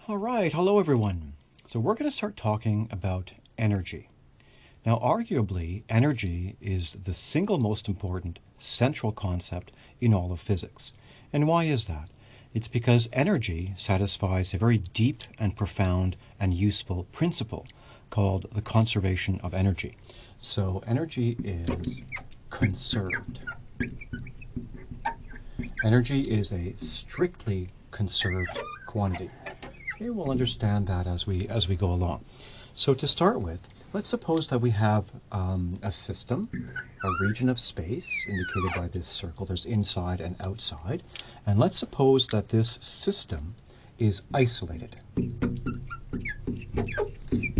All right, hello everyone. So we're going to start talking about energy. Now, arguably, energy is the single most important central concept in all of physics. And why is that? It's because energy satisfies a very deep and profound and useful principle called the conservation of energy. So energy is conserved. Energy is a strictly conserved quantity. Okay, we'll understand that as we go along. So to start with, let's suppose that we have a system, a region of space indicated by this circle. There's inside and outside. And let's suppose that this system is isolated.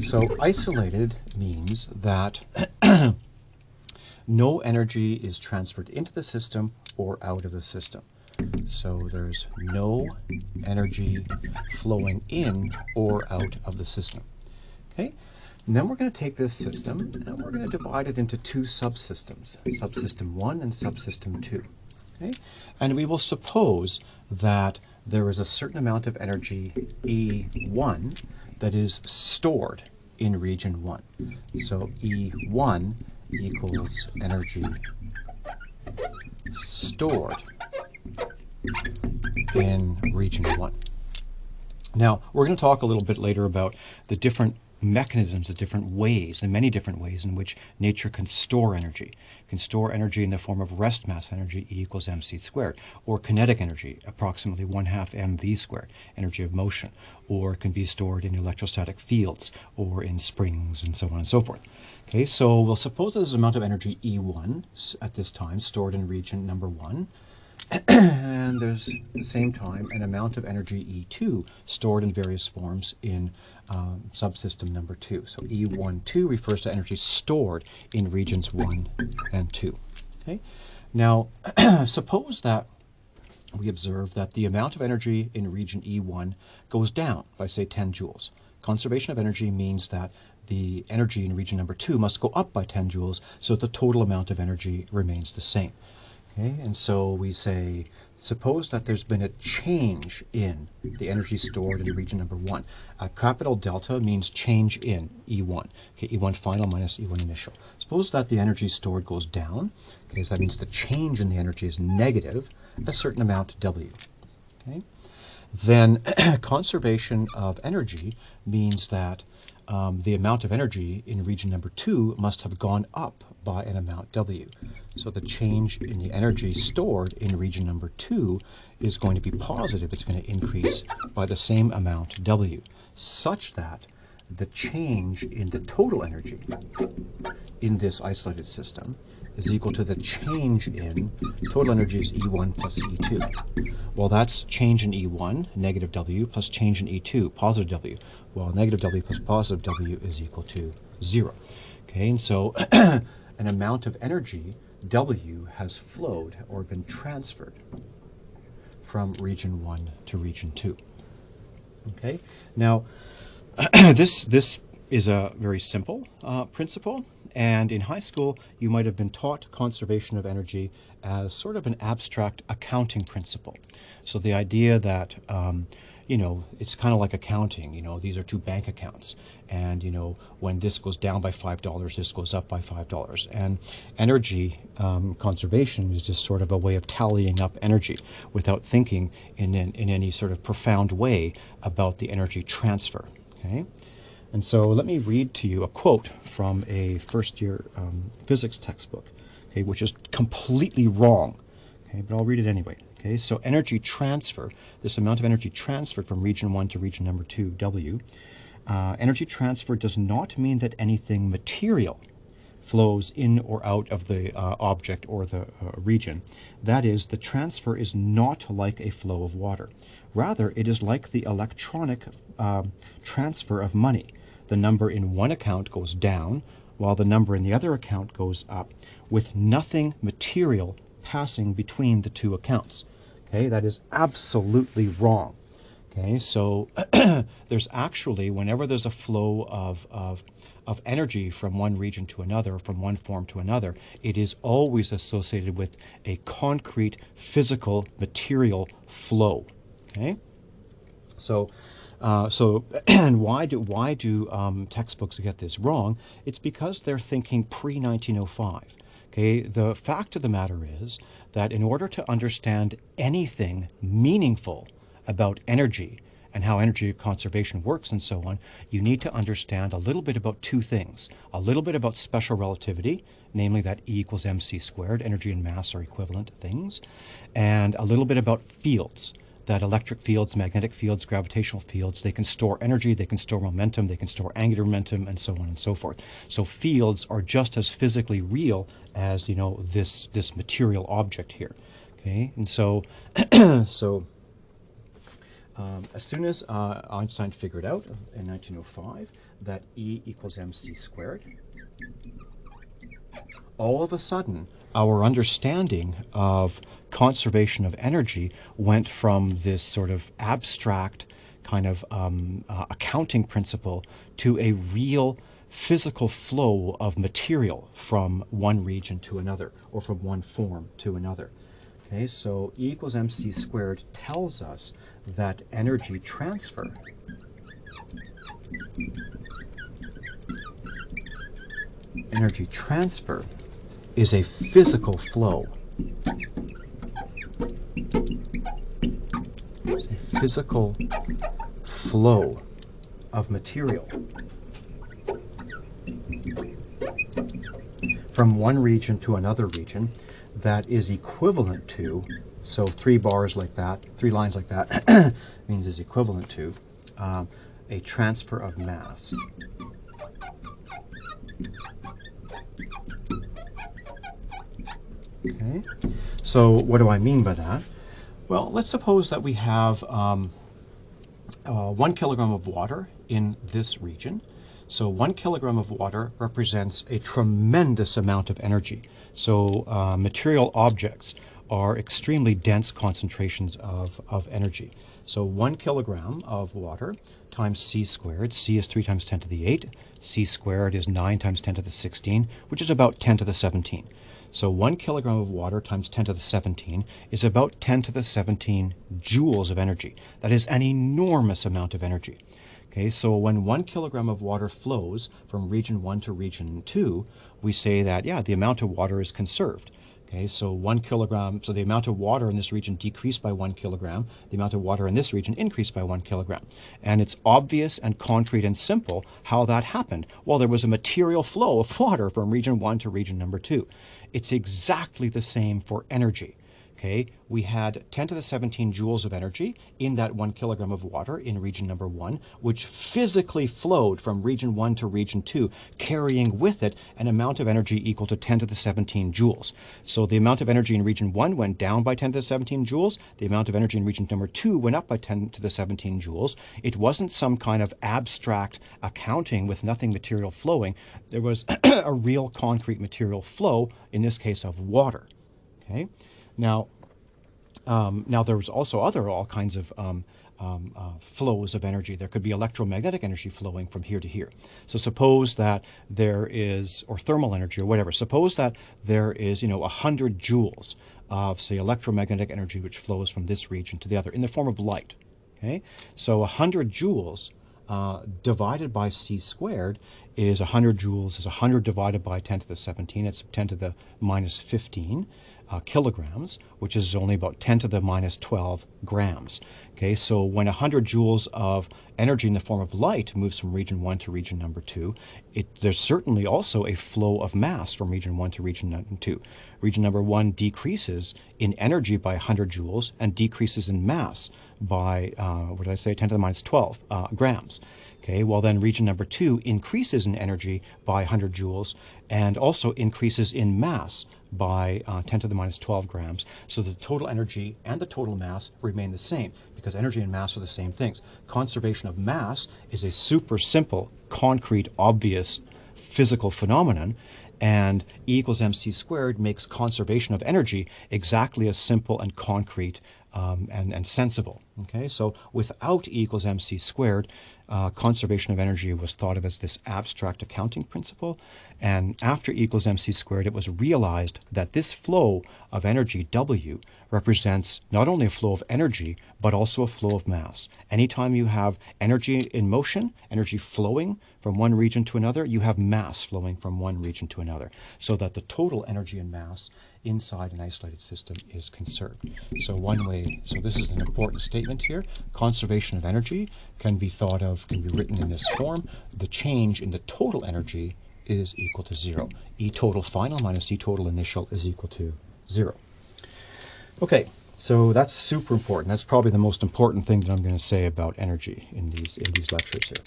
So isolated means that no energy is transferred into the system or out of the system. So there's no energy flowing in or out of the system. Okay? And then we're going to take this system and we're going to divide it into two subsystems, subsystem 1 and subsystem 2. Okay? And we will suppose that there is a certain amount of energy, E1, that is stored in region 1. So E1 equals energy stored in region 1. Now, we're going to talk a little bit later about the different mechanisms, the different ways, the many different ways in which nature can store energy. It can store energy in the form of rest mass energy, E equals mc squared, or kinetic energy, approximately 1/2 mv squared, energy of motion, or it can be stored in electrostatic fields, or in springs, and so on and so forth. Okay, so we'll suppose there's an amount of energy E1 at this time stored in region number 1, and there's at the same time an amount of energy E2 stored in various forms in subsystem number 2. So E12 refers to energy stored in regions 1 and 2. Okay? Now, suppose that we observe that the amount of energy in region E1 goes down by, say, 10 joules. Conservation of energy means that the energy in region number 2 must go up by 10 joules so that the total amount of energy remains the same. Okay, and so we say, suppose that there's been a change in the energy stored in region number 1. Capital delta means change in E1. Okay, E1 final minus E1 initial. Suppose that the energy stored goes down. Okay, so that means the change in the energy is negative, a certain amount W. Okay, then conservation of energy means that the amount of energy in region number 2 must have gone up by an amount W. So the change in the energy stored in region number 2 is going to be positive. It's going to increase by the same amount W, such that the change in the total energy in this isolated system is equal to the change in total energy is E1 plus E2. Well, that's change in E1, negative W, plus change in E2, positive W. Well, negative W plus positive W is equal to 0. Okay, and so an amount of energy, W, has flowed or been transferred from region 1 to region 2. Okay, now this is a very simple principle, and in high school you might have been taught conservation of energy as sort of an abstract accounting principle. So the idea that it's kind of like accounting. These are two bank accounts, and when this goes down by $5, this goes up by $5. And energy conservation is just sort of a way of tallying up energy without thinking in any sort of profound way about the energy transfer. Okay, and so let me read to you a quote from a first-year physics textbook, okay, which is completely wrong. Okay, but I'll read it anyway. Okay, so energy transfer, this amount of energy transferred from region 1 to region number 2, W, energy transfer does not mean that anything material flows in or out of the object or the region. That is, the transfer is not like a flow of water. Rather, it is like the electronic transfer of money. The number in one account goes down, while the number in the other account goes up, with nothing material passing between the two accounts. Okay, that is absolutely wrong. Okay, so there's actually, whenever there's a flow of energy from one region to another, from one form to another, it is always associated with a concrete, physical, material flow. Okay, so And why do textbooks get this wrong? It's because they're thinking pre-1905. Okay, the fact of the matter is that in order to understand anything meaningful about energy and how energy conservation works and so on, you need to understand a little bit about two things. A little bit about special relativity, namely that E equals mc squared, energy and mass are equivalent things, and a little bit about fields, that electric fields, magnetic fields, gravitational fields, they can store energy, they can store momentum, they can store angular momentum, and so on and so forth. So fields are just as physically real as, this material object here. Okay, and so as soon as Einstein figured out in 1905 that E equals mc squared, all of a sudden, our understanding of conservation of energy went from this sort of abstract kind of accounting principle to a real physical flow of material from one region to another, or from one form to another. Okay, so E equals mc squared tells us that energy transfer is a physical flow. It's a physical flow of material from one region to another region that is equivalent to, so three lines like that means is equivalent to a transfer of mass. Okay, so what do I mean by that? Well, let's suppose that we have 1 kilogram of water in this region. So 1 kilogram of water represents a tremendous amount of energy. So material objects are extremely dense concentrations of energy. So 1 kilogram of water times c squared, c is 3 times 10 to the 8, c squared is 9 times 10 to the 16, which is about 10 to the 17. So 1 kilogram of water times 10 to the 17 is about 10 to the 17 joules of energy. That is an enormous amount of energy. Okay, so when 1 kilogram of water flows from region 1 to region 2, we say that, yeah, the amount of water is conserved. Okay, so 1 kilogram, so the amount of water in this region decreased by 1 kilogram, the amount of water in this region increased by 1 kilogram. And it's obvious and concrete and simple how that happened. Well, there was a material flow of water from region 1 to region number 2. It's exactly the same for energy. Okay, we had 10 to the 17 joules of energy in that 1 kilogram of water in region number 1, which physically flowed from region 1 to region 2, carrying with it an amount of energy equal to 10 to the 17 joules. So the amount of energy in region 1 went down by 10 to the 17 joules. The amount of energy in region number 2 went up by 10 to the 17 joules. It wasn't some kind of abstract accounting with nothing material flowing. There was a real concrete material flow, in this case of water. Okay. Now there was also all kinds of flows of energy. There could be electromagnetic energy flowing from here to here. So suppose that there is, or thermal energy or whatever, suppose that there is, 100 joules of, say, electromagnetic energy which flows from this region to the other in the form of light. Okay, so 100 joules divided by c squared is 100 joules is 100 divided by 10 to the 17. It's 10 to the minus 15 kilograms, which is only about 10 to the minus 12 grams. Okay, so when 100 joules of energy in the form of light moves from region 1 to region number 2, there's certainly also a flow of mass from region 1 to region number 2. Region number 1 decreases in energy by 100 joules and decreases in mass by, 10 to the minus 12 grams. Okay, well then region number 2 increases in energy by 100 joules and also increases in mass by 10 to the minus 12 grams. So the total energy and the total mass remain the same because energy and mass are the same things. Conservation of mass is a super simple, concrete, obvious physical phenomenon, and E equals mc squared makes conservation of energy exactly as simple and concrete and sensible. Okay, so without E equals mc squared, conservation of energy was thought of as this abstract accounting principle. And after E equals mc squared, it was realized that this flow of energy, W, represents not only a flow of energy, but also a flow of mass. Anytime you have energy in motion, energy flowing from one region to another, you have mass flowing from one region to another, so that the total energy and mass inside an isolated system is conserved. So this is an important statement here. Conservation of energy can be thought of, can be written in this form. The change in the total energy is equal to 0. E total final minus E total initial is equal to 0. Okay, so that's super important. That's probably the most important thing that I'm going to say about energy in these lectures here.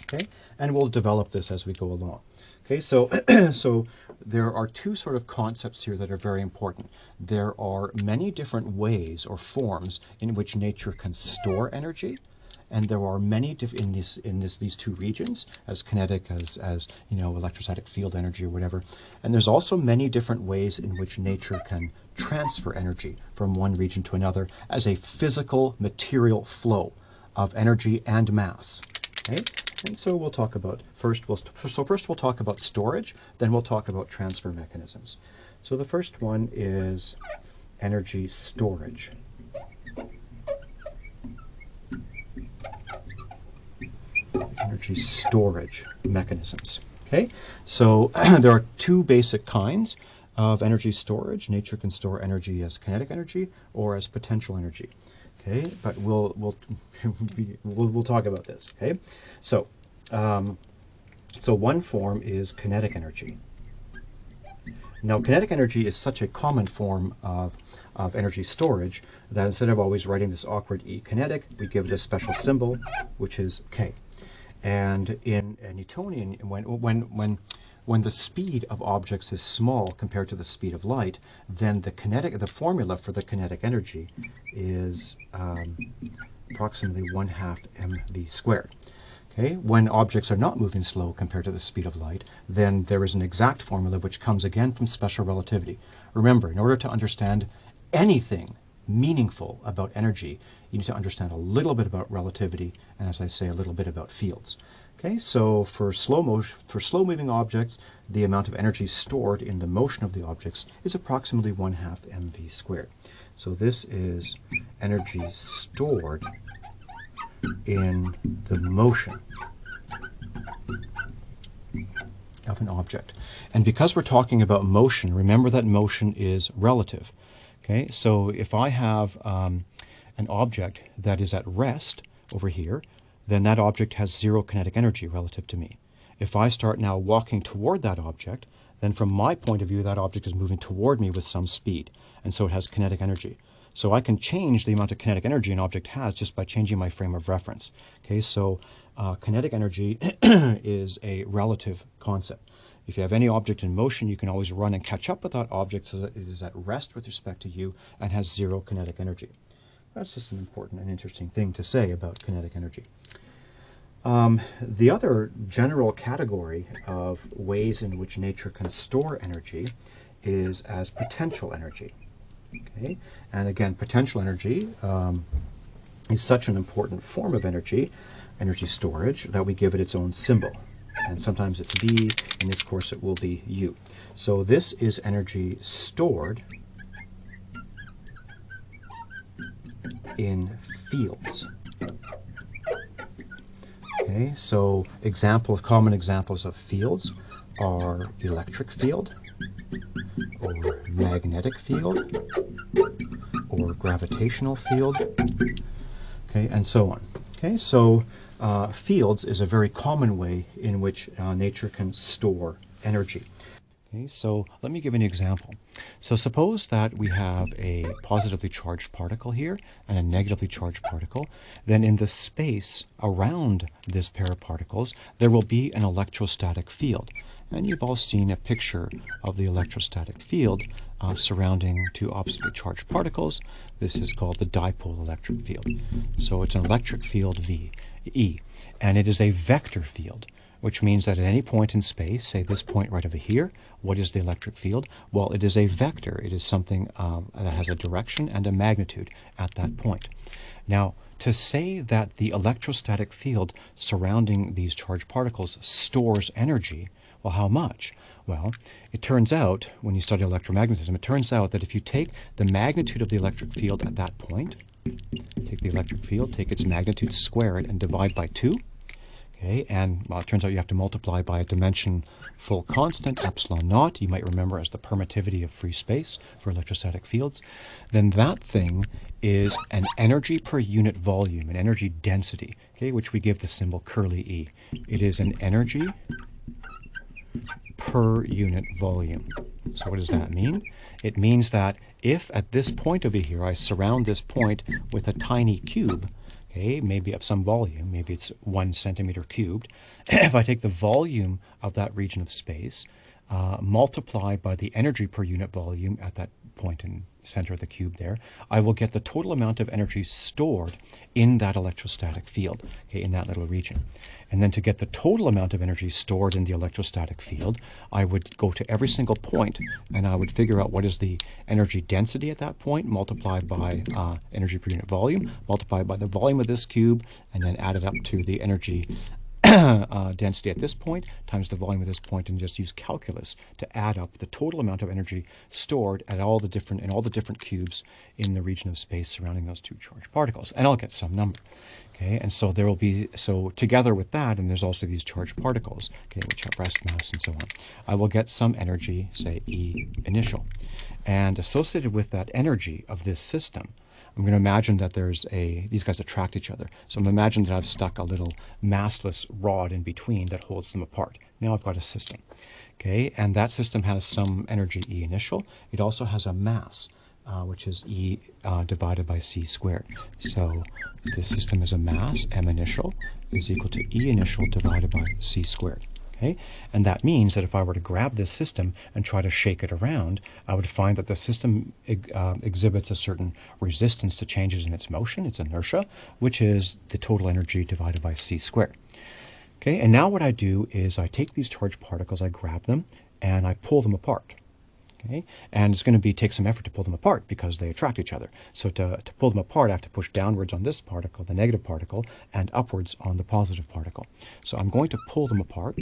Okay, and we'll develop this as we go along. Okay, so so there are two sort of concepts here that are very important. There are many different ways or forms in which nature can store energy, and there are many in these two regions, as kinetic, as electrostatic field energy or whatever. And there's also many different ways in which nature can transfer energy from one region to another as a physical material flow of energy and mass. Okay? And so we'll talk about first we'll talk about storage, then we'll talk about transfer mechanisms. So the first one is energy storage. Energy storage mechanisms. Okay, so there are two basic kinds of energy storage. Nature can store energy as kinetic energy or as potential energy. Okay, but we'll talk about this. Okay, so one form is kinetic energy. Now, kinetic energy is such a common form of energy storage that instead of always writing this awkward E kinetic, we give it a special symbol, which is K. And in Newtonian, when the speed of objects is small compared to the speed of light, then the formula for the kinetic energy is approximately 1/2 mv squared. Okay? When objects are not moving slow compared to the speed of light, then there is an exact formula which comes again from special relativity. Remember, in order to understand anything meaningful about energy, you need to understand a little bit about relativity, and as I say, a little bit about fields. Okay, so for slow-moving objects, the amount of energy stored in the motion of the objects is approximately 1/2 mv squared. So this is energy stored in the motion of an object. And because we're talking about motion, remember that motion is relative. Okay, so if I have an object that is at rest over here, then that object has 0 kinetic energy relative to me. If I start now walking toward that object, then from my point of view, that object is moving toward me with some speed, and so it has kinetic energy. So I can change the amount of kinetic energy an object has just by changing my frame of reference. Okay, so kinetic energy is a relative concept. If you have any object in motion, you can always run and catch up with that object so that it is at rest with respect to you and has 0 kinetic energy. That's just an important and interesting thing to say about kinetic energy. The other general category of ways in which nature can store energy is as potential energy. Okay? And again, potential energy is such an important form of energy storage, that we give it its own symbol. And sometimes it's V, in this course it will be U. So this is energy stored in fields. Okay, so common examples of fields are electric field, or magnetic field, or gravitational field, okay, and so on. Okay, so fields is a very common way in which nature can store energy. Okay, so let me give an example. So suppose that we have a positively charged particle here and a negatively charged particle. Then in the space around this pair of particles, there will be an electrostatic field. And you've all seen a picture of the electrostatic field surrounding two oppositely charged particles. This is called the dipole electric field. So it's an electric field E, and it is a vector field, which means that at any point in space, say this point right over here, what is the electric field? Well, it is a vector. It is something that has a direction and a magnitude at that point. Now, to say that the electrostatic field surrounding these charged particles stores energy, well, how much? Well, it turns out, when you study electromagnetism, it turns out that if you take the magnitude of the electric field at that point, take the electric field, take its magnitude, square it, and divide by 2, okay, and well, it turns out you have to multiply by a dimension full constant, epsilon naught, you might remember as the permittivity of free space for electrostatic fields, then that thing is an energy per unit volume, an energy density, okay, which we give the symbol curly E. It is an energy per unit volume. So what does that mean? It means that if at this point over here I surround this point with a tiny cube, okay, maybe of some volume, maybe it's 1 centimeter cubed, if I take the volume of that region of space, multiply by the energy per unit volume at that point in center of the cube there, I will get the total amount of energy stored in that electrostatic field, okay, in that little region. And then to get the total amount of energy stored in the electrostatic field, I would go to every single point and I would figure out what is the energy density at that point, multiply by energy per unit volume, multiply by the volume of this cube, and then add it up to the energy density at this point times the volume of this point, and just use calculus to add up the total amount of energy stored at all the different cubes in the region of space surrounding those two charged particles, and I'll get some number. Okay, and so there will be, so together with that, and there's also these charged particles, okay, which have rest mass and so on, I will get some energy, say E initial. And associated with that energy of this system, I'm going to imagine that these guys attract each other. So I'm going to imagine that I've stuck a little massless rod in between that holds them apart. Now I've got a system. Okay, and that system has some energy E initial. It also has a mass, which is E divided by c squared. So this system is a mass, m initial, is equal to E initial divided by c squared. Okay? And that means that if I were to grab this system and try to shake it around, I would find that the system exhibits a certain resistance to changes in its motion, its inertia, which is the total energy divided by c squared. Okay, and now what I do is I take these charged particles, I grab them, and I pull them apart. Okay, and it's going to take some effort to pull them apart because they attract each other. So to pull them apart, I have to push downwards on this particle, the negative particle, and upwards on the positive particle. So I'm going to pull them apart,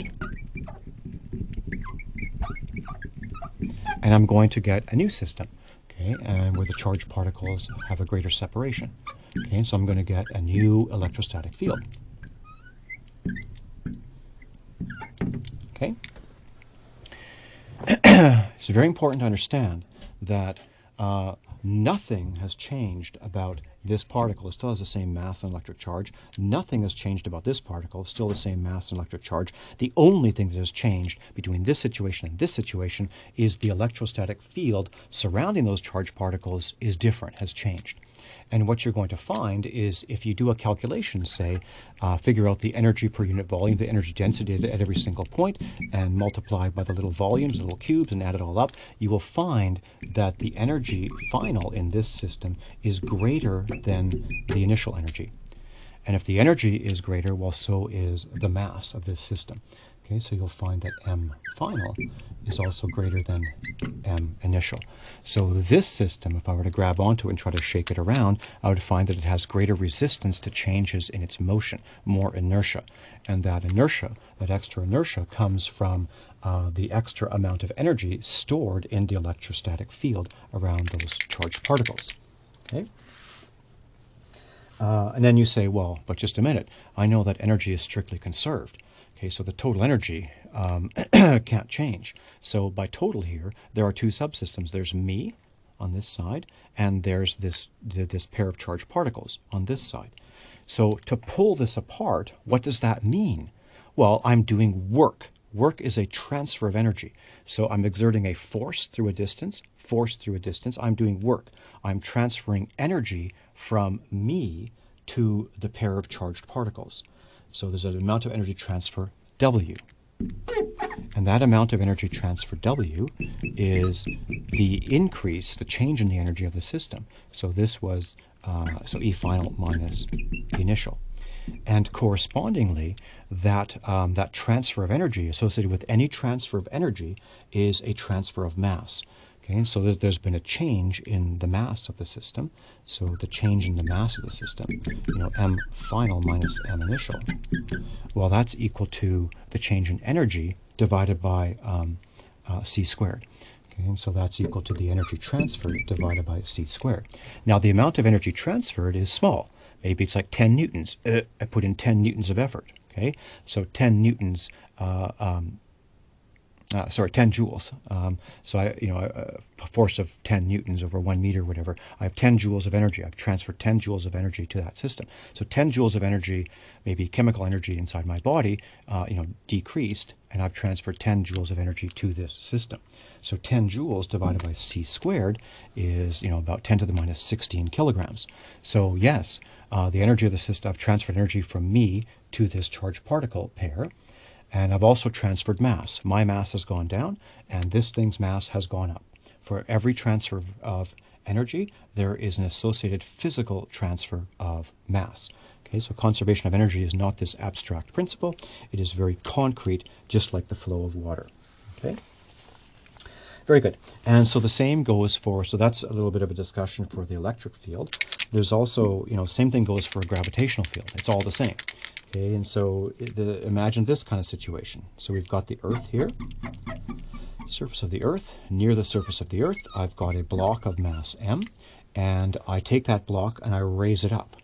and I'm going to get a new system, okay, and where the charged particles have a greater separation. Okay, so I'm going to get a new electrostatic field. Okay. It's very important to understand that nothing has changed about this particle. It still has the same mass and electric charge. Nothing has changed about this particle. It's still the same mass and electric charge. The only thing that has changed between this situation and this situation is the electrostatic field surrounding those charged particles is different, has changed. And what you're going to find is if you do a calculation, say, figure out the energy per unit volume, the energy density at every single point, and multiply by the little volumes, the little cubes, and add it all up, you will find that the energy final in this system is greater than the initial energy. And if the energy is greater, well, so is the mass of this system. Okay, so you'll find that M final is also greater than M initial. So this system, if I were to grab onto it and try to shake it around, I would find that it has greater resistance to changes in its motion, more inertia. And that inertia, that extra inertia, comes from the extra amount of energy stored in the electrostatic field around those charged particles. Okay? And then you say, well, but just a minute, I know that energy is strictly conserved. Okay, so the total energy can't change. So by total here, there are two subsystems. There's me on this side, and there's this pair of charged particles on this side. So to pull this apart, what does that mean? Well, I'm doing work. Work is a transfer of energy. So I'm exerting a force through a distance, I'm doing work. I'm transferring energy from me to the pair of charged particles. So there's an amount of energy transfer, W. And that amount of energy transfer, W, is the increase, the change in the energy of the system. So this was, so E final minus E initial. And correspondingly, that transfer of energy associated with any transfer of energy is a transfer of mass. Okay, and so there's been a change in the mass of the system. So the change in the mass of the system, m final minus m initial, well, that's equal to the change in energy divided by c squared. Okay, and so that's equal to the energy transferred divided by c squared. Now, the amount of energy transferred is small. Maybe it's like 10 newtons. I put in 10 newtons of effort. Okay, so 10 newtons, 10 joules. So a force of 10 newtons over 1 meter, whatever. I have 10 joules of energy. I've transferred 10 joules of energy to that system. So 10 joules of energy, maybe chemical energy inside my body, decreased, and I've transferred 10 joules of energy to this system. So 10 joules divided by c squared is, about 10 to the minus 16 kilograms. So yes, the energy of the system, I've transferred energy from me to this charged particle pair. And I've also transferred mass. My mass has gone down, and this thing's mass has gone up. For every transfer of energy, there is an associated physical transfer of mass. Okay, so conservation of energy is not this abstract principle. It is very concrete, just like the flow of water. Okay? Very good. And so the same goes for, so that's a little bit of a discussion for the electric field. There's also, same thing goes for a gravitational field. It's all the same. Okay, and so imagine this kind of situation. So we've got the Earth here, surface of the Earth. Near the surface of the Earth, I've got a block of mass m, and I take that block and I raise it up.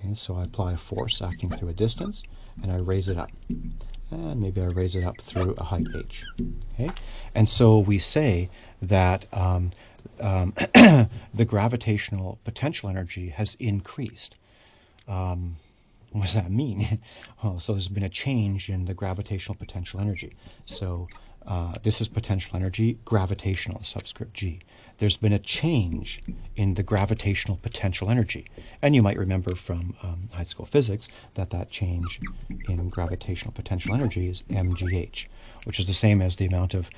Okay, so I apply a force acting through a distance, and I raise it up. And maybe I raise it up through a height h. Okay, and so we say that the gravitational potential energy has increased. What does that mean? Well, so there's been a change in the gravitational potential energy. So this is potential energy, gravitational, subscript g. There's been a change in the gravitational potential energy. And you might remember from high school physics that change in gravitational potential energy is mgh, which is the same as the amount of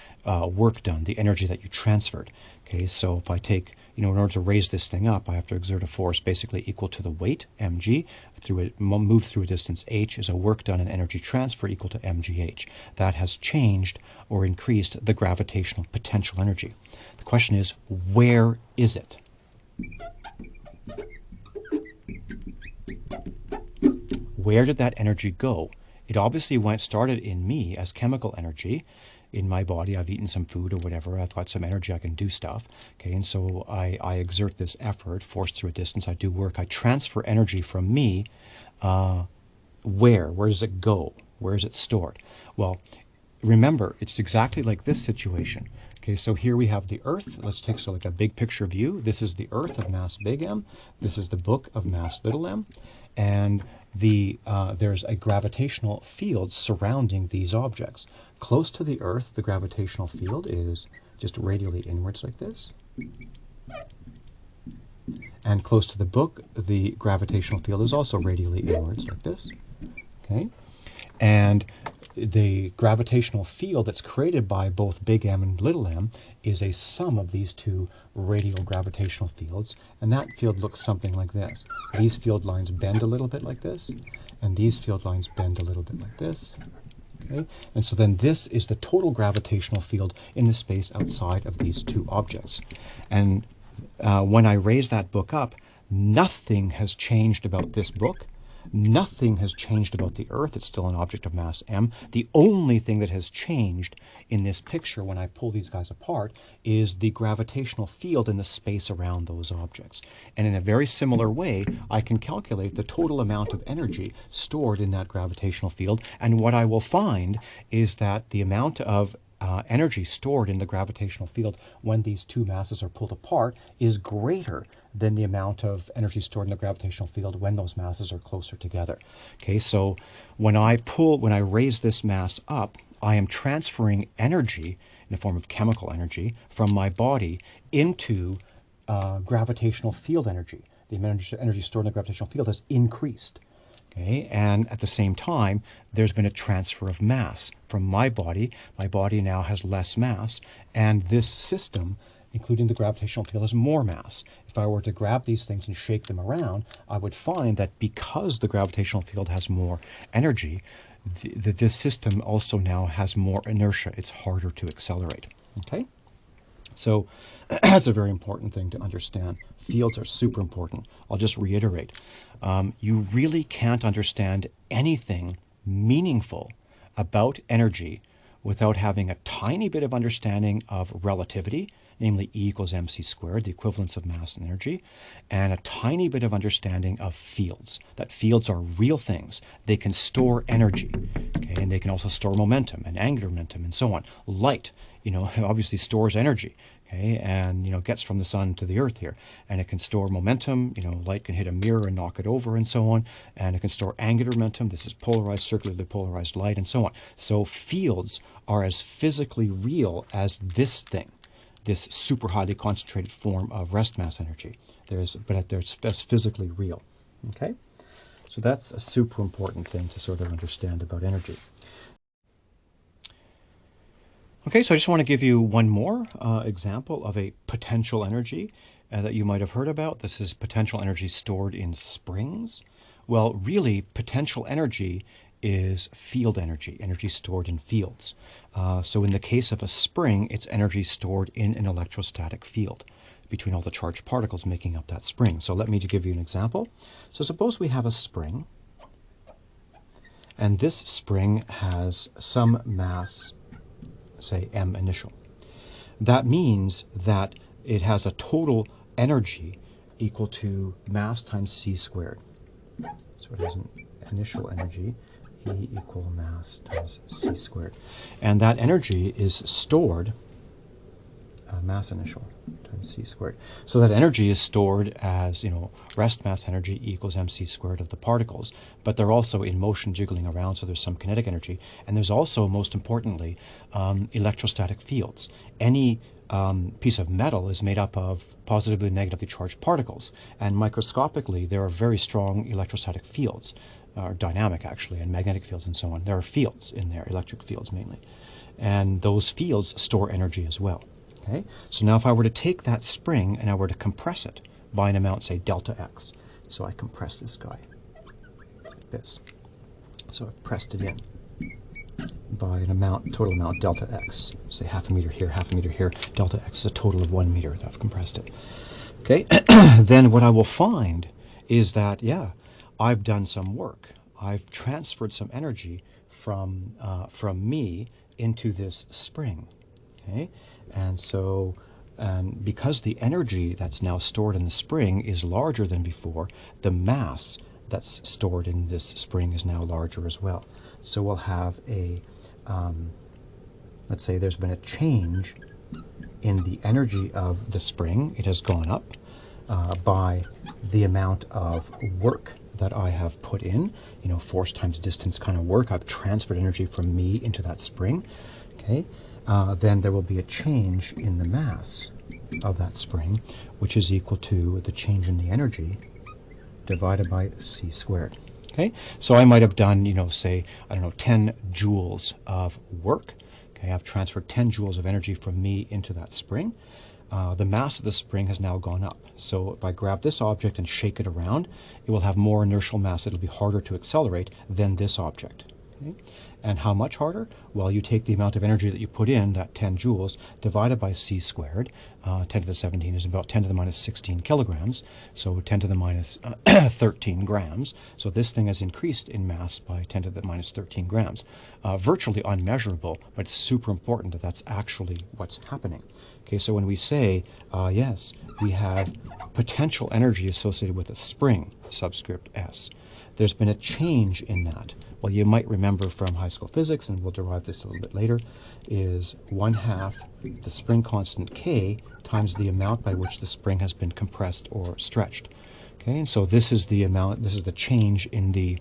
work done, the energy that you transferred. Okay, so if I take, in order to raise this thing up, I have to exert a force basically equal to the weight, mg, move through a distance h is a work done and energy transfer equal to mgh. That has changed or increased the gravitational potential energy. The question is, where is it? Where did that energy go? It obviously started in me as chemical energy. In my body, I've eaten some food or whatever, I've got some energy, I can do stuff. Okay, and so I exert this effort, force through a distance, I do work, I transfer energy from me. Where does it go? Where is it stored? Well, remember, it's exactly like this situation. Okay, so here we have the Earth. Let's take like a big picture view. This is the Earth of mass big M. This is the book of mass little m. And there's a gravitational field surrounding these objects. Close to the Earth, the gravitational field is just radially inwards like this. And close to the book, the gravitational field is also radially inwards like this. Okay, and the gravitational field that's created by both big M and little m is a sum of these two radial gravitational fields, and that field looks something like this. These field lines bend a little bit like this, and these field lines bend a little bit like this. Okay? And so then this is the total gravitational field in the space outside of these two objects. And when I raise that book up, nothing has changed about this book. Nothing has changed about the Earth. It's still an object of mass m. The only thing that has changed in this picture when I pull these guys apart is the gravitational field in the space around those objects. And in a very similar way, I can calculate the total amount of energy stored in that gravitational field. And what I will find is that the amount of energy stored in the gravitational field when these two masses are pulled apart is greater than the amount of energy stored in the gravitational field when those masses are closer together. Okay, so when I raise this mass up, I am transferring energy in the form of chemical energy from my body into gravitational field energy. The amount of energy stored in the gravitational field has increased. Okay, and at the same time, there's been a transfer of mass from my body. My body now has less mass, and this system, including the gravitational field, has more mass. If I were to grab these things and shake them around, I would find that because the gravitational field has more energy, this system also now has more inertia. It's harder to accelerate. Okay? So that's a very important thing to understand. Fields are super important. I'll just reiterate. You really can't understand anything meaningful about energy without having a tiny bit of understanding of relativity, namely E equals mc squared, the equivalence of mass and energy, and a tiny bit of understanding of fields, that fields are real things. They can store energy, okay, and they can also store momentum and angular momentum and so on. Light, obviously stores energy, okay, and gets from the sun to the earth here, and it can store momentum. Light can hit a mirror and knock it over and so on, and it can store angular momentum. This is polarized, circularly polarized light and so on. So fields are as physically real as this thing, this super highly concentrated form of rest mass energy. But it's physically real. Okay, so that's a super important thing to sort of understand about energy. Okay, so I just want to give you one more example of a potential energy that you might have heard about. This is potential energy stored in springs. Well, really, potential energy is field energy, energy stored in fields. So in the case of a spring, it's energy stored in an electrostatic field between all the charged particles making up that spring. So let me give you an example. So suppose we have a spring, and this spring has some mass, say m initial. That means that it has a total energy equal to mass times c squared. So it has an initial energy, E equal mass times c squared. And that energy is stored, mass initial times c squared. So that energy is stored as, rest mass energy equals mc squared of the particles, but they're also in motion jiggling around, so there's some kinetic energy. And there's also, most importantly, electrostatic fields. Any piece of metal is made up of positively and negatively charged particles, and microscopically there are very strong electrostatic fields, or dynamic actually, and magnetic fields and so on. There are fields in there, electric fields mainly, and those fields store energy as well. Okay, so now if I were to take that spring and I were to compress it by an amount, say delta x, so I compress this guy like this, so I've pressed it in by an amount, total amount delta x, say half a meter here, half a meter here, delta x is a total of 1 meter that I've compressed it. Okay, then what I will find is that, yeah, I've done some work. I've transferred some energy from me into this spring. Okay, and because the energy that's now stored in the spring is larger than before, the mass that's stored in this spring is now larger as well. So we'll have a, let's say there's been a change in the energy of the spring. It has gone up by the amount of work that I have put in, force times distance kind of work. I've transferred energy from me into that spring. Okay, then there will be a change in the mass of that spring, which is equal to the change in the energy divided by c squared. Okay, so I might have done, say, 10 joules of work. Okay, I've transferred 10 joules of energy from me into that spring. The mass of the spring has now gone up. So if I grab this object and shake it around, it will have more inertial mass. It'll be harder to accelerate than this object. Okay? And how much harder? Well, you take the amount of energy that you put in, that 10 joules, divided by c squared. 10 to the 17 is about 10 to the minus 16 kilograms, so 10 to the minus 13 grams. So this thing has increased in mass by 10 to the minus 13 grams. Virtually unmeasurable, but it's super important that that's actually what's happening. Okay, so when we say, yes, we have potential energy associated with a spring, subscript S, there's been a change in that. Well, you might remember from high school physics, and we'll derive this a little bit later, is 1/2 the spring constant K times the amount by which the spring has been compressed or stretched. Okay, and so this is the amount, this is the change in the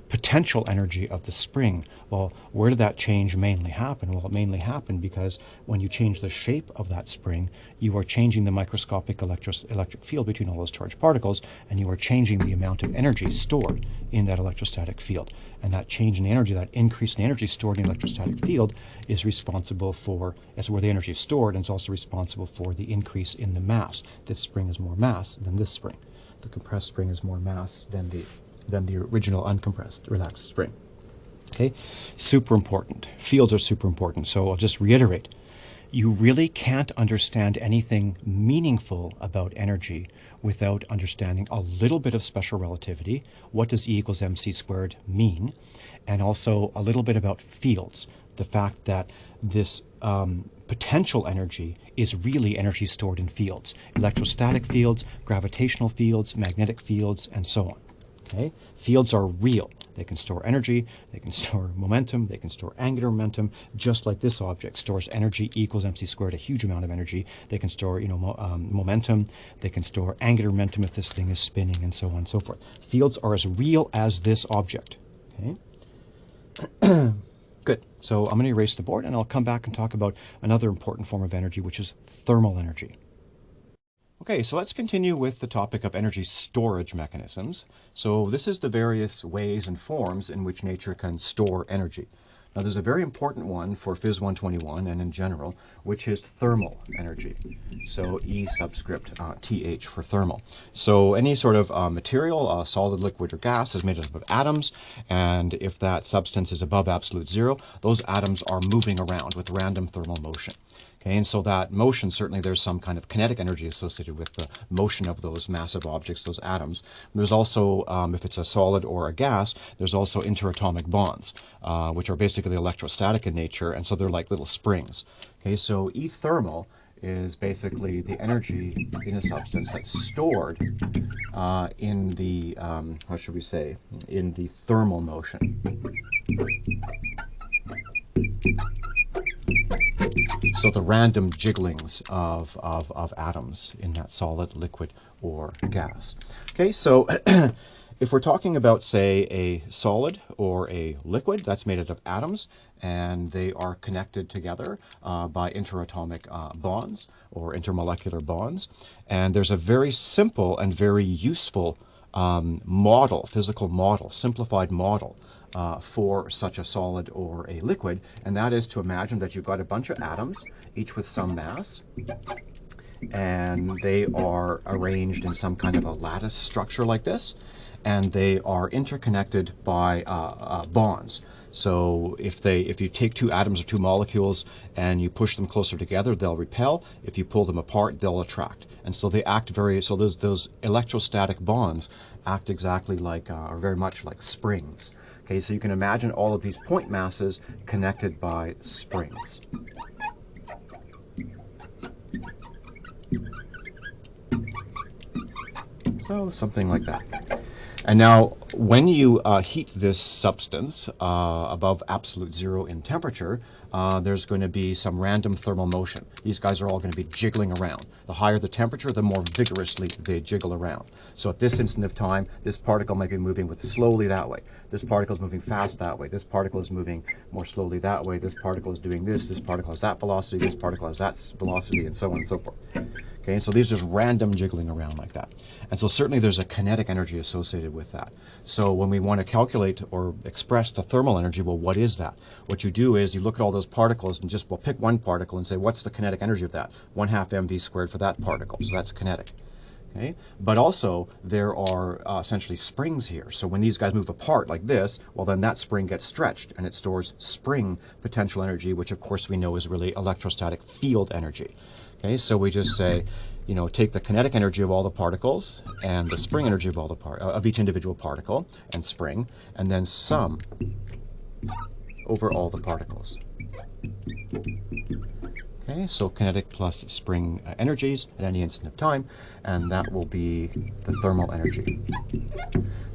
potential energy of the spring. Well, where did that change mainly happen? Well, it mainly happened because when you change the shape of that spring, you are changing the microscopic electric field between all those charged particles, and you are changing the amount of energy stored in that electrostatic field. And that change in the energy, that increase in energy stored in the electrostatic field, is responsible for, that's where the energy is stored, and it's also responsible for the increase in the mass. This spring is more mass than this spring. The compressed spring is more mass than the original uncompressed, relaxed spring. Okay, super important. Fields are super important. So I'll just reiterate. you really can't understand anything meaningful about energy without understanding a little bit of special relativity. What does E equals mc squared mean? And also a little bit about fields. The fact that this potential energy is really energy stored in fields. Electrostatic fields, gravitational fields, magnetic fields, and so on. Okay? Fields are real. They can store energy, they can store momentum, they can store angular momentum, just like this object stores energy equals mc squared, a huge amount of energy. They can store, momentum, they can store angular momentum if this thing is spinning, and so on and so forth. Fields are as real as this object. Okay? Good. So I'm going to erase the board, and I'll come back and talk about another important form of energy, which is thermal energy. Okay, so let's continue with the topic of energy storage mechanisms. So this is the various ways and forms in which nature can store energy. Now there's a very important one for Phys 121 and in general, which is thermal energy. So E subscript TH for thermal. So any sort of material, solid, liquid, or gas is made up of atoms, and if that substance is above absolute zero, those atoms are moving around with random thermal motion. Okay, and so that motion, certainly there's some kind of kinetic energy associated with the motion of those massive objects, those atoms. There's also, if it's a solid or a gas, there's also interatomic bonds, which are basically electrostatic in nature, and so they're like little springs. Okay, so E thermal is basically the energy in a substance that's stored in the, how should we say, in the thermal motion. So the random jigglings of atoms in that solid, liquid, or gas. Okay, so if we're talking about, say, a solid or a liquid, that's made out of atoms, and they are connected together by interatomic bonds or intermolecular bonds. And there's a very simple and very useful model, physical model, simplified model for such a solid or a liquid, and that is to imagine that you've got a bunch of atoms, each with some mass, and they are arranged in some kind of a lattice structure like this, and they are interconnected by bonds. So if you take two atoms or two molecules and you push them closer together, they'll repel. If you pull them apart, they'll attract. And so they act so those electrostatic bonds act exactly like, or very much like springs. Okay, so you can imagine all of these point masses connected by springs. So something like that. And now, when you heat this substance above absolute zero in temperature, there's going to be some random thermal motion. These guys are all going to be jiggling around. The higher the temperature, the more vigorously they jiggle around. So at this instant of time, this particle might be moving slowly that way. This particle is moving fast that way. This particle is moving more slowly that way. This particle is doing this. This particle has that velocity. This particle has that velocity, and so on and so forth. Okay, and so these are just random jiggling around like that. And so certainly there's a kinetic energy associated with that. So when we want to calculate or express the thermal energy, well, what is that? What you do is you look at all those particles and just, well, pick one particle and say, what's the kinetic energy of that? 1/2 mv squared for that particle. So that's kinetic. Okay? But also, there are essentially springs here. So when these guys move apart like this, well, then that spring gets stretched, and it stores spring potential energy, which of course we know is really electrostatic field energy. Okay, so we just say, take the kinetic energy of all the particles and the spring energy of all the of each individual particle and spring, and then sum over all the particles. Okay, so kinetic plus spring energies at any instant of time, and that will be the thermal energy.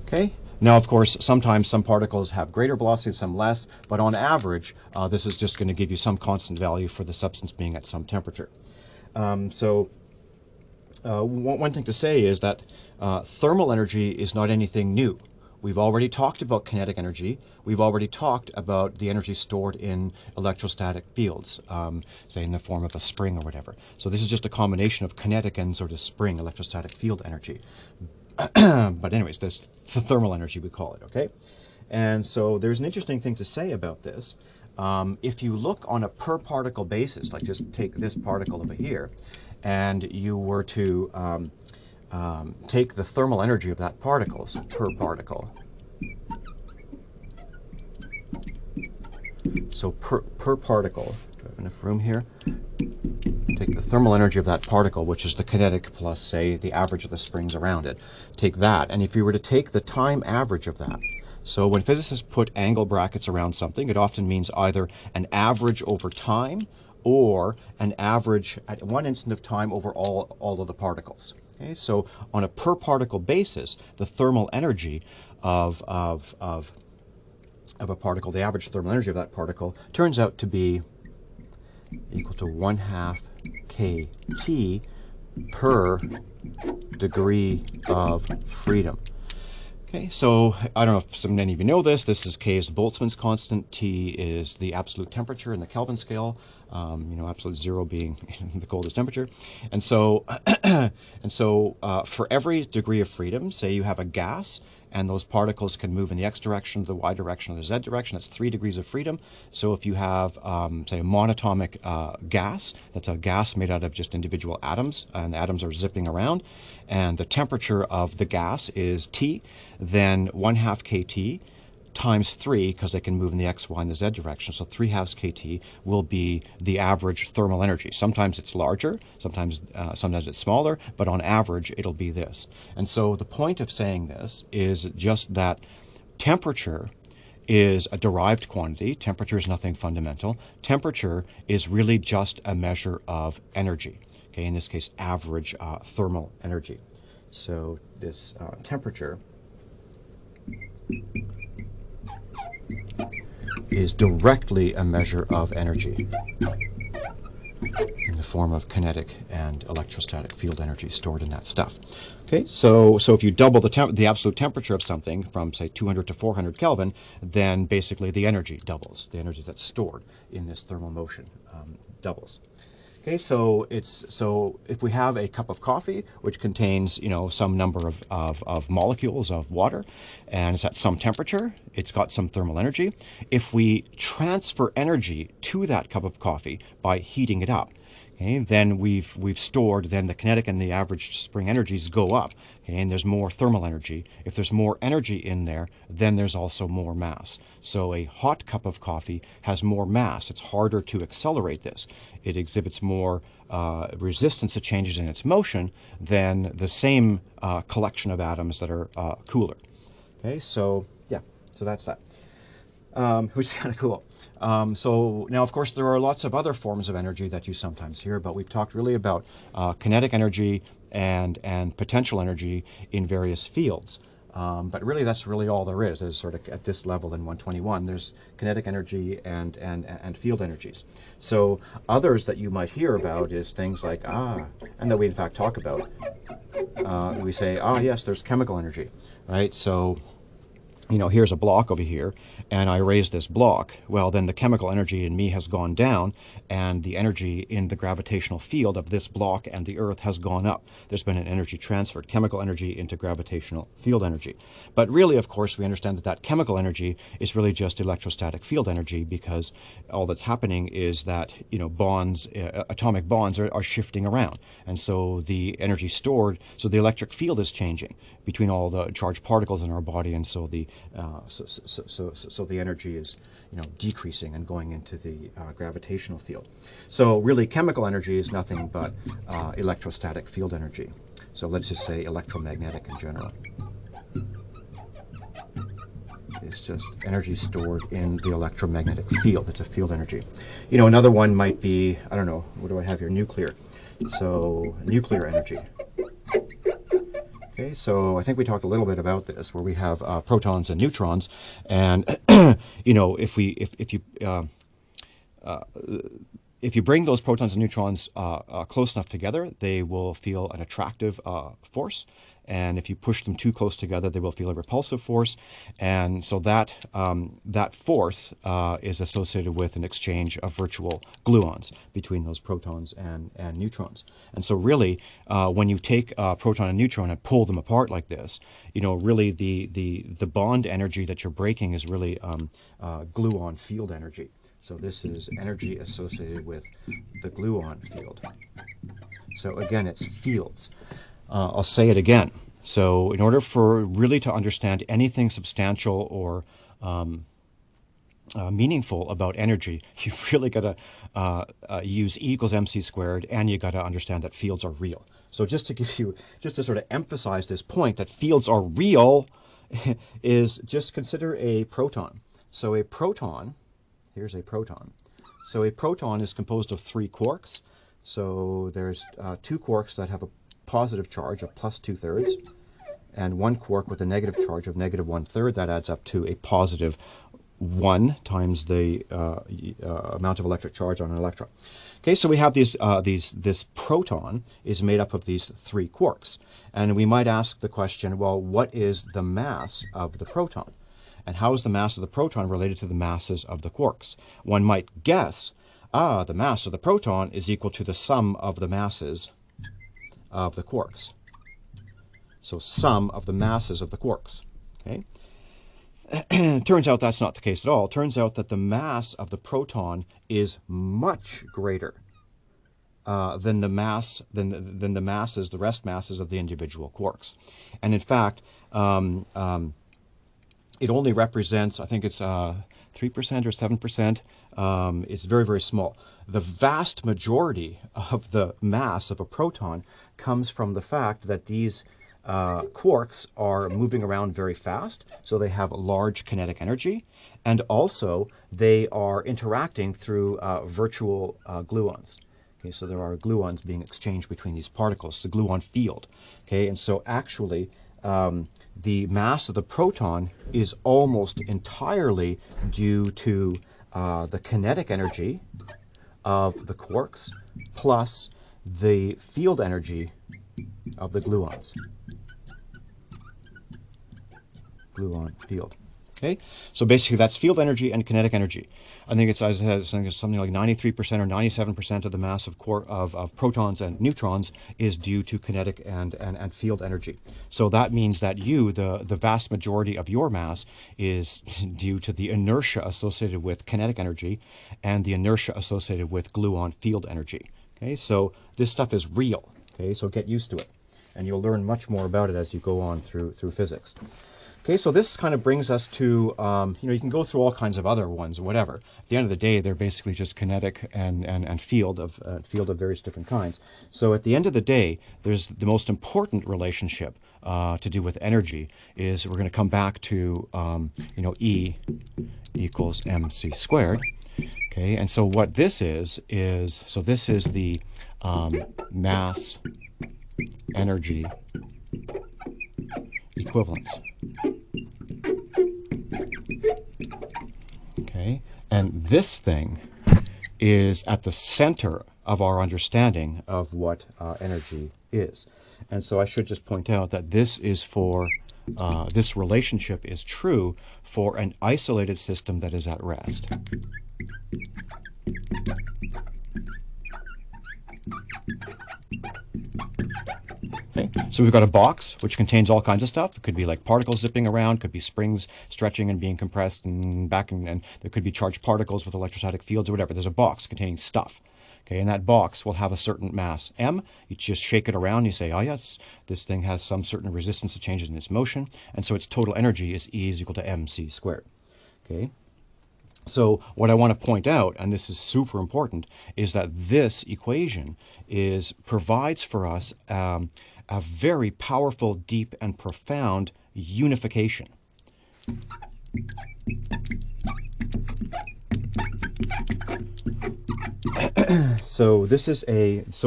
Okay. Now, of course, sometimes some particles have greater velocity, some less, but on average, this is just going to give you some constant value for the substance being at some temperature. One thing to say is that thermal energy is not anything new. We've already talked about kinetic energy. We've already talked about the energy stored in electrostatic fields, say in the form of a spring or whatever. So this is just a combination of kinetic and sort of spring electrostatic field energy. But anyways, this thermal energy, we call it, okay? And so there's an interesting thing to say about this. If you look on a per particle basis, like just take this particle over here, and you were to take the thermal energy of that particle, so per particle. So per particle, do I have enough room here? take the thermal energy of that particle, which is the kinetic plus, say, the average of the springs around it. Take that, and if you were to take the time average of that, so when physicists put angle brackets around something, it often means either an average over time or an average at one instant of time over all of the particles. Okay, so on a per particle basis, the thermal energy of a particle, the average thermal energy of that particle, turns out to be equal to 1/2 kT per degree of freedom. Okay, so I don't know if many of you know this. This is K is Boltzmann's constant. T is the absolute temperature in the Kelvin scale. Absolute zero being the coldest temperature. And so, for every degree of freedom, say you have a gas, and those particles can move in the x direction, the y direction, or the z direction. That's 3 degrees of freedom. So if you have, say, a monatomic gas, that's a gas made out of just individual atoms, and the atoms are zipping around, and the temperature of the gas is T, then 1/2 kT times 3, because they can move in the x, y, and the z direction, so 3/2 kT will be the average thermal energy. Sometimes it's larger, sometimes it's smaller, but on average it'll be this. And so the point of saying this is just that temperature is a derived quantity. Temperature is nothing fundamental. Temperature is really just a measure of energy. Okay, in this case, average thermal energy. So this temperature is directly a measure of energy in the form of kinetic and electrostatic field energy stored in that stuff. Okay, so if you double the absolute temperature of something from, say, 200 to 400 Kelvin, then basically the energy doubles. The energy that's stored in this thermal motion doubles. Okay, so if we have a cup of coffee which contains some number of molecules of water, and it's at some temperature, it's got some thermal energy. If we transfer energy to that cup of coffee by heating it up, okay, then we've stored, then the kinetic and the average spring energies go up, okay, and there's more thermal energy. If there's more energy in there, then there's also more mass. So a hot cup of coffee has more mass. It's harder to accelerate this. It exhibits more resistance to changes in its motion than the same collection of atoms that are cooler. Okay, so yeah, so that's that. Which is kind of cool. So now, of course, there are lots of other forms of energy that you sometimes hear, but we've talked really about kinetic energy and potential energy in various fields. But really, that's really all there is sort of at this level in 121. There's kinetic energy and field energies. So others that you might hear about is things like, and that we in fact talk about. We say, yes, there's chemical energy, right? So here's a block over here, and I raise this block. Well, then the chemical energy in me has gone down, and the energy in the gravitational field of this block and the Earth has gone up. There's been an energy transfer, chemical energy into gravitational field energy. But really, of course, we understand that chemical energy is really just electrostatic field energy, because all that's happening is that bonds, atomic bonds are shifting around, and so the energy stored, so the electric field is changing between all the charged particles in our body, and so the the energy is decreasing and going into the gravitational field. So really, chemical energy is nothing but electrostatic field energy. So let's just say electromagnetic in general. It's just energy stored in the electromagnetic field. It's a field energy. Another one might be, I don't know, what do I have here? Nuclear. So nuclear energy. Okay, so I think we talked a little bit about this, where we have protons and neutrons, and if you bring those protons and neutrons close enough together, they will feel an attractive force. And if you push them too close together, they will feel a repulsive force. And so that force is associated with an exchange of virtual gluons between those protons and neutrons. And so really, when you take a proton and neutron and pull them apart like this, really the bond energy that you're breaking is really gluon field energy. So this is energy associated with the gluon field. So again, it's fields. I'll say it again. So in order for really to understand anything substantial or meaningful about energy, you really got to use E equals mc squared, and you got to understand that fields are real. So just to give you, just to sort of emphasize this point that fields are real, is just consider a proton. So a proton, here's a proton. So a proton is composed of 3 quarks. So there's 2 quarks that have a positive charge of plus 2/3, and 1 quark with a negative charge of negative 1/3. That adds up to a positive 1 times the amount of electric charge on an electron. Okay, so we have this proton is made up of these 3 quarks. And we might ask the question, well, what is the mass of the proton? And how is the mass of the proton related to the masses of the quarks? One might guess, the mass of the proton is equal to the sum of the masses of the quarks. So sum of the masses of the quarks. Okay. Turns out that's not the case at all. It turns out that the mass of the proton is much greater than the masses, the rest masses of the individual quarks. And in fact, it only represents, I think it's 3% or 7%. It's very, very small. The vast majority of the mass of a proton comes from the fact that these quarks are moving around very fast, so they have large kinetic energy, and also they are interacting through virtual gluons. Okay, so there are gluons being exchanged between these particles, the gluon field. Okay, and so actually the mass of the proton is almost entirely due to the kinetic energy of the quarks plus the field energy of the gluons. Gluon field. Okay, so basically that's field energy and kinetic energy. I think it's something like 93% or 97% of the mass of protons and neutrons is due to kinetic and field energy. So that means that the vast majority of your mass is due to the inertia associated with kinetic energy and the inertia associated with gluon field energy. Okay, so this stuff is real. Okay, so get used to it, and you'll learn much more about it as you go on through physics. Okay, so this kind of brings us to, you can go through all kinds of other ones or whatever. At the end of the day, they're basically just kinetic and field of various different kinds. So at the end of the day, there's the most important relationship to do with energy is we're going to come back to, E equals mc squared. Okay, and so what this is this is the mass energy equivalence. Okay, and this thing is at the center of our understanding of what energy is. And so I should just point out that this is for this relationship is true for an isolated system that is at rest. Okay, so we've got a box which contains all kinds of stuff. It could be like particles zipping around, could be springs stretching and being compressed and back, and there could be charged particles with electrostatic fields or whatever. There's a box containing stuff. Okay, and that box will have a certain mass, m. You just shake it around, you say, oh yes, this thing has some certain resistance to changes in its motion, and so its total energy is E is equal to mc squared. Okay. So what I want to point out, and this is super important, is that this equation provides for us a very powerful, deep, and profound unification. So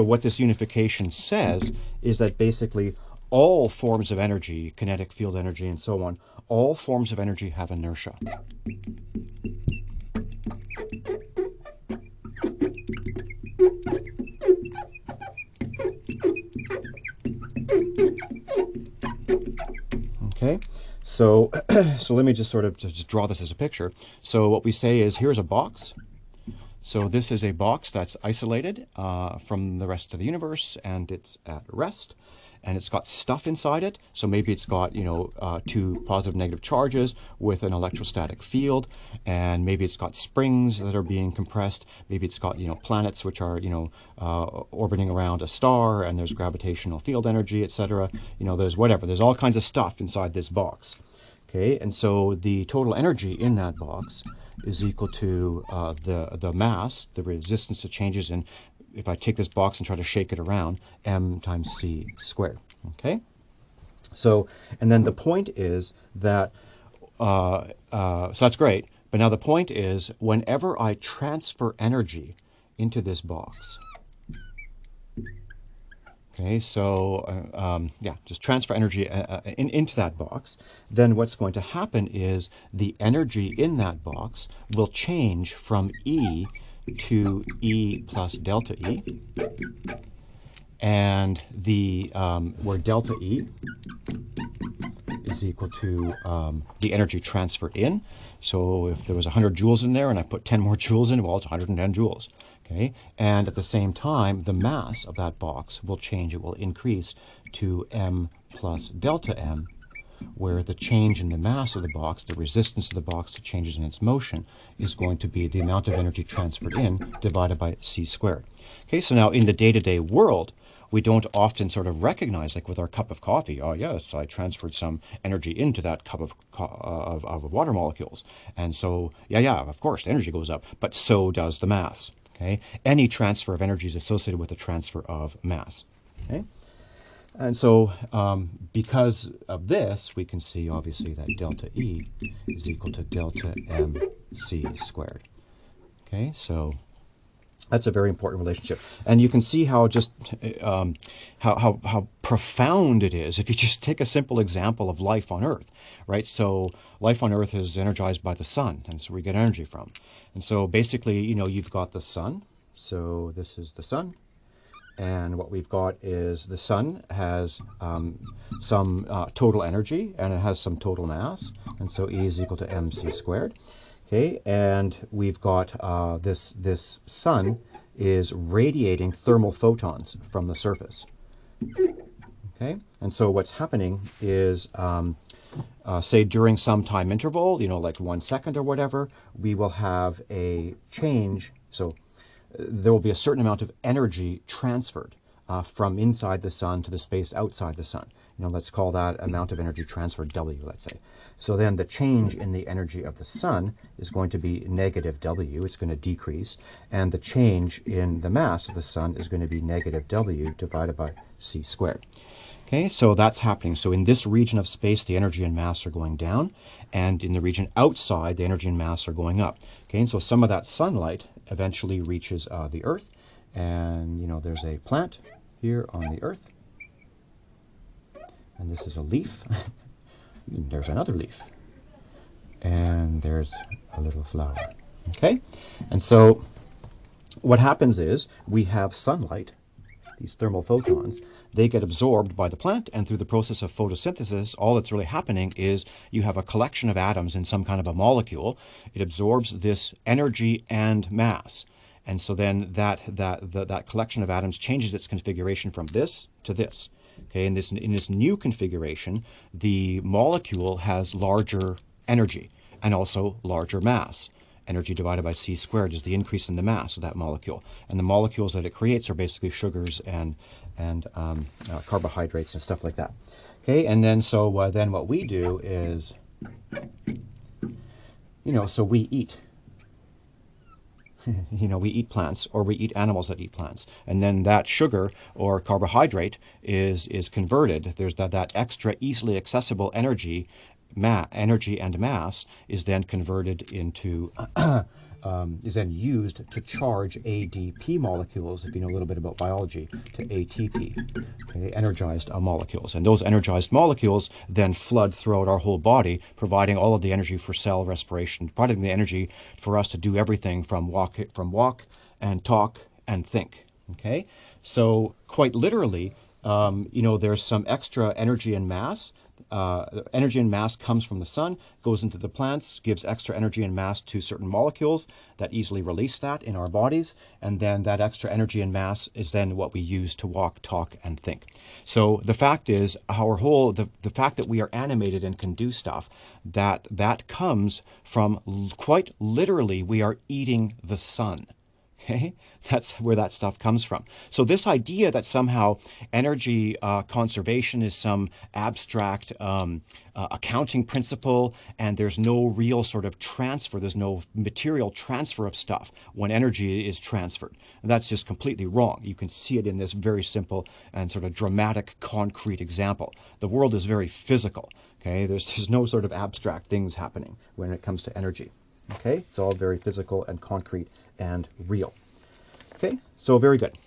what this unification says is that basically all forms of energy, kinetic, field energy, and so on, all forms of energy have inertia. Okay, so let me just sort of just draw this as a picture. So what we say is, here's a box. So this is a box that's isolated from the rest of the universe, and it's at rest, and it's got stuff inside it. So maybe it's got, 2 positive negative charges with an electrostatic field, and maybe it's got springs that are being compressed. Maybe it's got, planets which are, orbiting around a star, and there's gravitational field energy, etc. There's whatever. There's all kinds of stuff inside this box. Okay, and so the total energy in that box is equal to the mass, the resistance to changes in, if I take this box and try to shake it around, m times c squared. Okay, so, and then the point is that, so that's great, but now the point is whenever I transfer energy into this box, okay, so yeah, just transfer energy into that box. Then what's going to happen is the energy in that box will change from E to E plus delta E. And the where delta E is equal to the energy transferred in. So if there was 100 joules in there and I put 10 more joules in, well, it's 110 joules. Okay, and at the same time, the mass of that box will change. It will increase to m plus delta m, where the change in the mass of the box, the resistance of the box to changes in its motion, is going to be the amount of energy transferred in divided by c squared. Okay, so now in the day-to-day world, we don't often sort of recognize, like with our cup of coffee, oh yes, I transferred some energy into that cup of water molecules. And so, yeah, of course, the energy goes up, but so does the mass. Okay, any transfer of energy is associated with a transfer of mass. Okay, and so because of this, we can see obviously that delta E is equal to delta mc squared. Okay, so that's a very important relationship, and you can see how just how profound it is if you just take a simple example of life on Earth, right? So life on Earth is energized by the sun, and so we get energy from. And so basically, you know, you've got the sun. So this is the sun, and what we've got is the sun has some total energy, and it has some total mass, and so E is equal to mc squared. Okay, and we've got this sun is radiating thermal photons from the surface. Okay, and so what's happening is, say during some time interval, you know, like 1 second or whatever, we will have a change. So there will be a certain amount of energy transferred from inside the sun to the space outside the sun. You know, let's call that amount of energy transferred W, let's say. So then the change in the energy of the sun is going to be negative W. It's going to decrease. And the change in the mass of the sun is going to be negative W divided by c squared. Okay, so that's happening. So in this region of space, the energy and mass are going down. And in the region outside, the energy and mass are going up. Okay, and so some of that sunlight eventually reaches the Earth. And, you know, there's a plant here on the Earth. And this is a leaf. There's another leaf. And there's a little flower. Okay? And so what happens is we have sunlight, these thermal photons, they get absorbed by the plant, and through the process of photosynthesis, all that's really happening is you have a collection of atoms in some kind of a molecule. It absorbs this energy and mass. And so then that collection of atoms changes its configuration from this to this. Okay, in this new configuration, the molecule has larger energy and also larger mass. Energy divided by c squared is the increase in the mass of that molecule. And the molecules that it creates are basically sugars and carbohydrates and stuff like that. Okay, and then so then what we do is, you know, so we eat. You know, we eat plants, or we eat animals that eat plants, and then that sugar or carbohydrate is converted. There's that extra easily accessible energy and mass is then converted into is then used to charge ADP molecules, if you know a little bit about biology, to ATP, okay, energized molecules. And those energized molecules then flood throughout our whole body, providing all of the energy for cell respiration, providing the energy for us to do everything from walk and talk and think. Okay, so quite literally, you know, there's some extra energy and mass. Energy and mass comes from the sun, goes into the plants, gives extra energy and mass to certain molecules that easily release that in our bodies, and then that extra energy and mass is then what we use to walk, talk, and think. So the fact is, the fact that we are animated and can do stuff, that comes from quite literally we are eating the sun. Okay, that's where that stuff comes from. So this idea that somehow energy conservation is some abstract accounting principle, and there's no real sort of transfer, there's no material transfer of stuff when energy is transferred. And that's just completely wrong. You can see it in this very simple and sort of dramatic, concrete example. The world is very physical. Okay, there's no sort of abstract things happening when it comes to energy. Okay, it's all very physical and concrete and real. Okay, so very good.